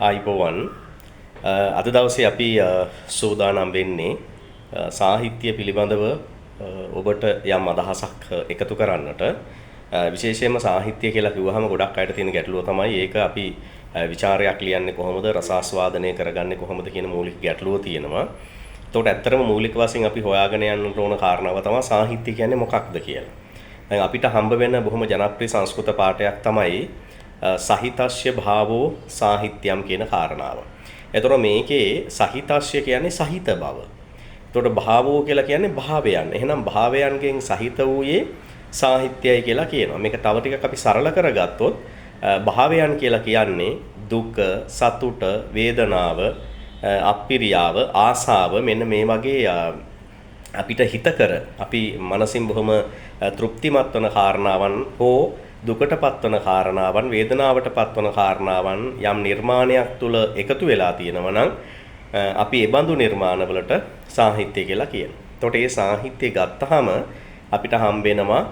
ආයිබෝවන් අද දවසේ අපි සූදානම් වෙන්නේ සාහිත්‍ය පිළිබඳව ඔබට යම් අදහසක් එකතු කරන්නට විශේෂයෙන්ම සාහිත්‍ය කියලා කිව්වහම ගොඩක් අයට තියෙන ගැටලුව තමයි ඒක අපි ਵਿਚාරයක් ලියන්නේ කොහොමද රසාස්වාදනය කරගන්නේ කොහොමද කියන මූලික ගැටලුව තියෙනවා. එතකොට ඇත්තටම මූලික වශයෙන් අපි හොයාගෙන යන්න ඕන කාරණාව තමයි සාහිත්‍ය කියන්නේ මොකක්ද කියලා. දැන් අපිට හම්බ වෙන බොහොම ජනප්‍රිය සංස්කෘත පාඨයක් තමයි සහිතස්ය භාවෝ සාහිත්‍යම් කියන කාරණාව. එතකොට මේකේ සහිතස්ය කියන්නේ සහිත බව. එතකොට භාවෝ කියලා කියන්නේ භාවයන්. එහෙනම් භාවයන්ගෙන් සහිත වූයේ සාහිත්‍යයි කියලා කියනවා. මේක තව ටිකක් අපි සරල කරගත්තොත් භාවයන් කියලා කියන්නේ දුක, සතුට, වේදනාව, අප්පිරියාව, ආසාව මෙන්න මේ වගේ අපිට හිතකර අපි මනසින් බොහොම තෘප්තිමත් වන කාරණාවන් හෝ දුකටපත් වන කාරණාවන් වේදනාවටපත් වන කාරණාවන් යම් නිර්මාණයක් තුල එකතු වෙලා තියෙනවා නම් අපි ඒ බඳු නිර්මාණවලට සාහිත්‍ය කියලා කියනවා. එතකොට මේ සාහිත්‍ය ගත්තාම අපිට හම්බ වෙනවා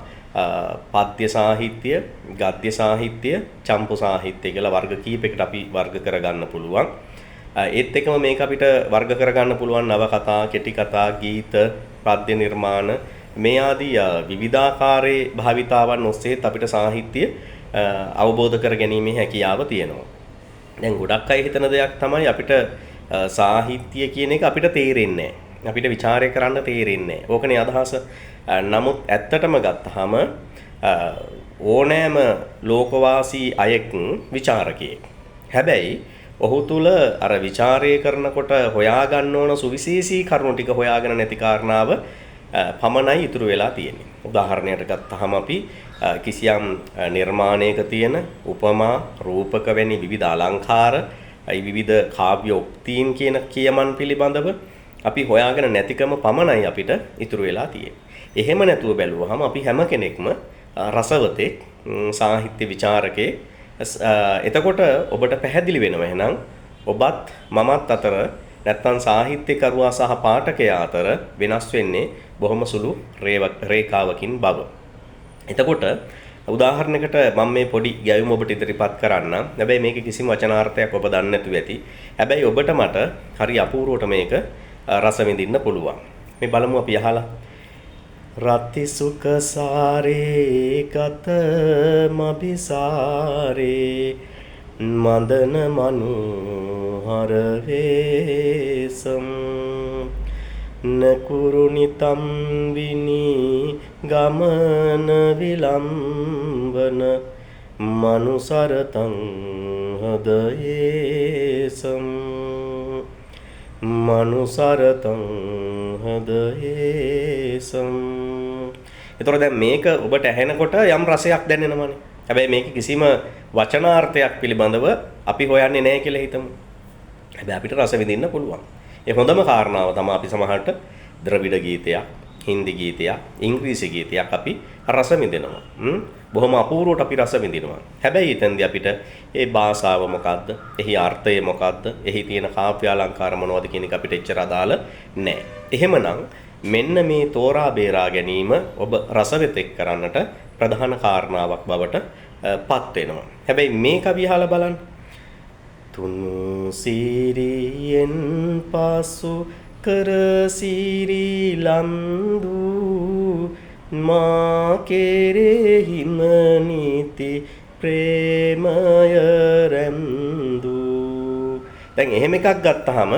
පද්‍ය සාහිත්‍ය, ගද්‍ය සාහිත්‍ය, චම්පු සාහිත්‍ය කියලා වර්ග කීපයකට අපි වර්ග කරගන්න පුළුවන්. ඒත් එක්කම මේක අපිට වර්ග කරගන්න පුළුවන් නවකතා, කෙටි කතා, ගීත, පද්‍ය නිර්මාණ මේ ආදී විවිධාකාරයේ භාවිතාවන් ඔස්සේ අපිට සාහිත්‍ය අවබෝධ කර ගැනීමේ හැකියාව තියෙනවා. දැන් ගොඩක් අය හිතන දෙයක් තමයි අපිට සාහිත්‍ය කියන එක අපිට තේරෙන්නේ නැහැ. අපිට ਵਿਚාරය කරන්න තේරෙන්නේ නැහැ. ඕකනේ අදහස. නමුත් ඇත්තටම ගත්තාම ඕනෑම ලෝකවාසී අයෙක් විචාරකයෙක්. හැබැයි ඔහු තුල අර ਵਿਚාරය කරනකොට හොයා ගන්න ඕන සුවිශේෂී කරුණු ටික හොයාගෙන නැති කාරණාව පමණයි ඉතුරු වෙලා තියෙන්නේ. උදාහරණයක් ගත්තාම අපි කිසියම් නිර්මාණයක තියෙන උපමා, රූපක වැනි විවිධ අලංකාර, විවිධ කාව්‍ය උක්තීන් කියන කියමන් පිළිබඳව අපි හොයාගෙන නැතිකම පමණයි අපිට ඉතුරු වෙලා තියෙන්නේ. එහෙම නැතුව බැලුවහම අපි හැම කෙනෙක්ම රසවතෙක්, සාහිත්‍ය විචාරකේ. එතකොට ඔබට පැහැදිලි වෙනවා එහෙනම් ඔබත් මමත් අතර නැත්තම් සාහිත්‍යකරුවා සහ පාඨකයා අතර වෙනස් වෙන්නේ බොහොම සුළු රේඛාවකින් බව. එතකොට උදාහරණයකට මම මේ පොඩි ගැයුම ඔබට ඉදිරිපත් කරන්නම්. හැබැයි මේකේ කිසිම වචනාර්ථයක් ඔබ දන්නේ නැතුව ඇති. හැබැයි ඔබට මට හරි අපූර්වට මේක රස විඳින්න පුළුවන්. මේ බලමු අපි අහලා. රති සුඛ සාරේ ගත මබිසාරේ මදන මනුහර වේසම් නකුරුනිතම් විනි ගමන විලම්බන මනුසරතං හදයේසම් මනුසරතං හදයේසම්. එතකොට දැන් මේක ඔබට ඇහෙනකොට යම් රසයක් දැනෙනවනේ. හැබැයි මේක කිසිම වචනාර්ථයක් පිළිබඳව අපි හොයන්නේ නැහැ කියලා හිතමු. හැබැයි අපිට රස විඳින්න පුළුවන්. ඒ හොඳම කාරණාව තමයි අපි සමහරට ද්‍රවිඩ ගීතයක්, හින්දි ගීතයක්, ඉංග්‍රීසි ගීතයක් අපි රස විඳිනවා. බොහොම අපූර්වට අපි රස විඳිනවා. හැබැයි එතෙන්දී අපිට ඒ භාෂාව මොකද්ද? එහි අර්ථය මොකද්ද? එහි තියෙන කාව්‍ය අලංකාර මොනවද කියන එක අපිට එච්චර අදාළ නැහැ. එහෙමනම් මෙන්න මේ තෝරා බේරා ගැනීම ඔබ රසවෙතෙක් කරන්නට ප්‍රධාන කාරණාවක් බවට පත් වෙනවා. හැබැයි මේක අපි අහලා බලන්න. තුනු සිරියෙන් පසු කර සිරි ලන්දු මා කෙරෙහිම නීති ප්‍රේමය රැඳු. දැන් එහෙම එකක් ගත්තාම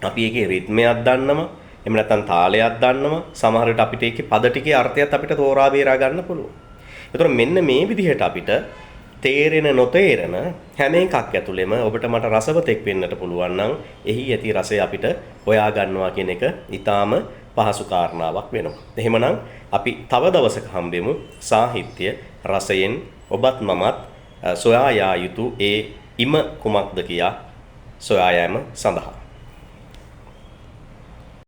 අපි ඒකේ රිද්මයක් දන්නවා. එහෙම නැත්නම් තාලයක් දන්නවා. සමහර විට අපිට ඒකේ පද ටිකේ අර්ථයත් අපිට තෝරා බේරා ගන්න පුළුවන්. ඒතර මෙන්න මේ විදිහට අපිට තේරෙන නොතේරෙන හැම එකක් ඇතුළෙම ඔබට මට රසවතෙක් වෙන්නට පුළුවන් නම් එහි ඇති රසය අපිට හොයා ගන්නවා කියන එක ඊටාම පහසු කාරණාවක් වෙනවා. එහෙමනම් අපි තව දවසක හම්බෙමු සාහිත්‍ය රසයෙන් ඔබත් මමත් සොයා යා යුතු ඒ ඉම කුමක්ද කියා සොයා යාම සඳහා.